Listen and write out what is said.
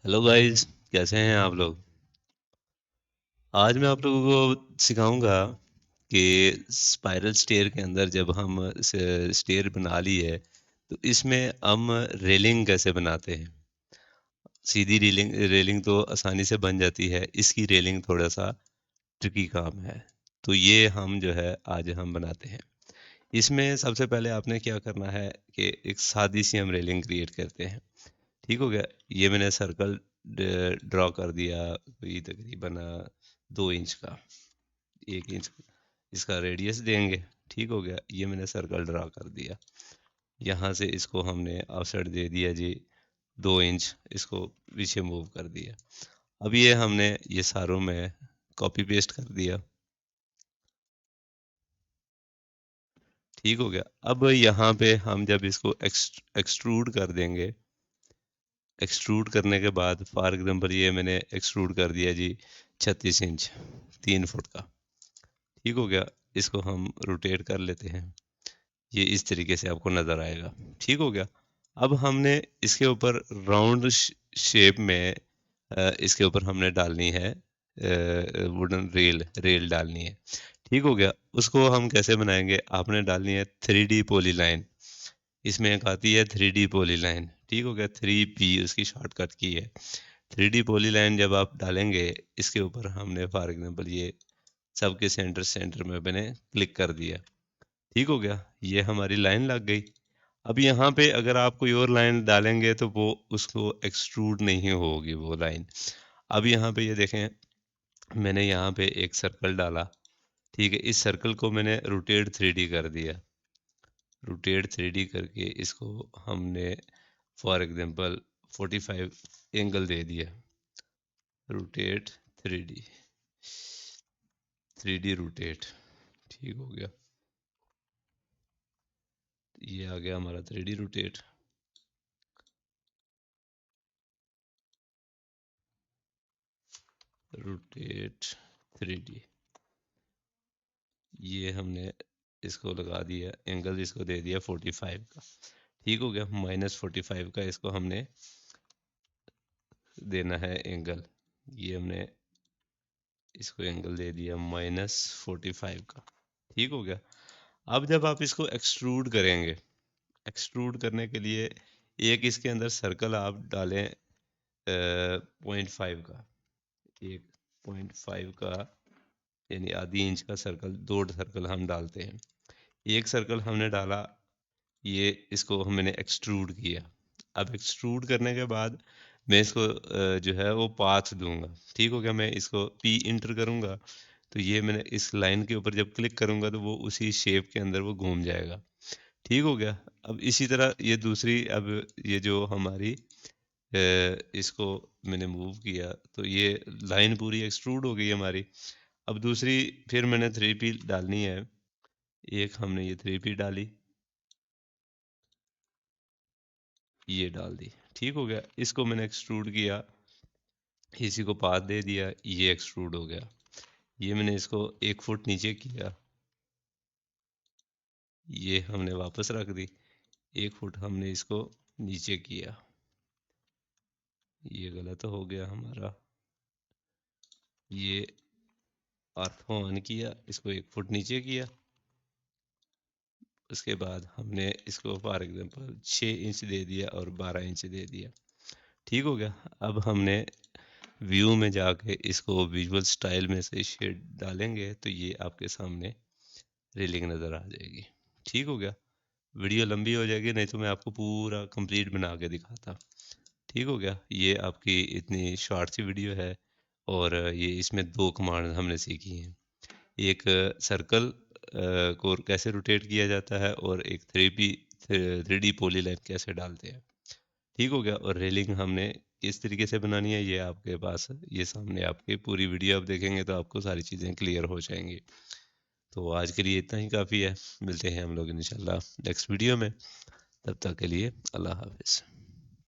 Hello guys, कैसे हैं आप लोग। आज मैं आप लोगों को सिखाऊंगा कि स्पाइरल स्टेयर के अंदर जब हम स्टेयर बना ली है तो इसमें हम रेलिंग कैसे बनाते हैं। सीधी रेलिंग रेलिंग तो आसानी से बन जाती है, इसकी रेलिंग थोड़ा सा ट्रिकी काम है। तो ये हम जो है आज हम बनाते हैं। इसमें सबसे पहले आपने क्या करना है कि एक सादी सी हम रेलिंग क्रिएट करते हैं। ठीक हो गया। ये मैंने सर्कल ड्रॉ कर दिया, कोई तकरीबन 2 इंच का, 1 इंच इसका रेडियस देंगे। ठीक हो गया, ये मैंने सर्कल ड्रा कर दिया। यहाँ से इसको हमने ऑफसेट दे दिया जी 2 इंच, इसको पीछे मूव कर दिया। अब ये हमने ये सारों में कॉपी पेस्ट कर दिया। ठीक हो गया। अब यहाँ पे हम जब इसको एक्सट्रूड कर देंगे, एक्सट्रूड करने के बाद फॉर एग्जांपल ये मैंने एक्सट्रूड कर दिया जी 36 इंच, 3 फुट का। ठीक हो गया। इसको हम रोटेट कर लेते हैं, ये इस तरीके से आपको नज़र आएगा। ठीक हो गया। अब हमने इसके ऊपर राउंड शेप में इसके ऊपर हमने डालनी है वुडन रेल रेल डालनी है। ठीक हो गया। उसको हम कैसे बनाएंगे, आपने डालनी है 3D पॉली लाइन। इसमें एक आती है 3D पॉली लाइन। ठीक हो गया, 3P उसकी शॉर्टकट की है। 3D पॉली लाइन जब आप डालेंगे इसके ऊपर, हमने फॉर एग्जांपल ये सबके सेंटर सेंटर में मैंने क्लिक कर दिया। ठीक हो गया, ये हमारी लाइन लग गई। अब यहाँ पे अगर आप कोई और लाइन डालेंगे तो वो उसको एक्सट्रूड नहीं होगी वो लाइन। अब यहाँ पे ये देखें, मैंने यहाँ पे एक सर्कल डाला। ठीक है, इस सर्कल को मैंने रोटेट 3D कर दिया। रोटेट 3D करके इसको हमने फॉर एग्जांपल 45 एंगल दे दिया। Rotate 3D, 3D rotate. ठीक हो गया, ये आ गया हमारा 3D रोटेट। रोटेट 3D, ये हमने इसको लगा दिया एंगल, इसको दे दिया 45 का। ठीक हो गया, -45 का इसको हमने देना है एंगल। ये हमने इसको एंगल दे दिया -45 का। ठीक हो गया। अब जब आप इसको एक्सट्रूड करेंगे, एक्सट्रूड करने के लिए एक इसके अंदर सर्कल आप डालें 0.5 का, एक 0.5 का यानी आधी इंच का सर्कल, 2 सर्कल हम डालते हैं। एक सर्कल हमने डाला, ये इसको मैंने एक्सट्रूड किया। अब एक्सट्रूड करने के बाद मैं इसको जो है वो पाथ दूंगा। ठीक हो गया, मैं इसको पी इंटर करूंगा तो ये मैंने इस लाइन के ऊपर जब क्लिक करूंगा तो वो उसी शेप के अंदर वो घूम जाएगा। ठीक हो गया। अब इसी तरह ये दूसरी, अब ये जो हमारी इसको मैंने मूव किया तो ये लाइन पूरी एक्सट्रूड हो गई हमारी। अब दूसरी फिर मैंने 3P डालनी है, एक हमने ये 3P डाली, ये डाल दी। ठीक हो गया, इसको मैंने एक्सट्रूड किया, इसी को पाथ दे दिया, ये एक्सट्रूड हो गया। ये मैंने इसको 1 फुट नीचे किया, ये हमने वापस रख दी। 1 फुट हमने इसको नीचे किया, ये गलत हो गया हमारा। ये आर्थो ऑन किया, इसको 1 फुट नीचे किया। उसके बाद हमने इसको फॉर एग्जांपल 6 इंच दे दिया और 12 इंच दे दिया। ठीक हो गया। अब हमने व्यू में जाके इसको विजुअल स्टाइल में से शेड डालेंगे तो ये आपके सामने रेलिंग नज़र आ जाएगी। ठीक हो गया। वीडियो लंबी हो जाएगी, नहीं तो मैं आपको पूरा कंप्लीट बना के दिखाता। ठीक हो गया, ये आपकी इतनी शॉर्ट सी वीडियो है और ये इसमें 2 कमांड हमने सीखी हैं। एक सर्कल को कैसे रोटेट किया जाता है और एक 3D पॉली लाइन कैसे डालते हैं। ठीक हो गया। और रेलिंग हमने किस तरीके से बनानी है ये आपके पास, ये सामने आपके पूरी वीडियो आप देखेंगे तो आपको सारी चीज़ें क्लियर हो जाएंगी। तो आज के लिए इतना ही काफ़ी है, मिलते हैं हम लोग इंशाल्लाह नेक्स्ट वीडियो में। तब तक के लिए अल्लाह हाफिज़।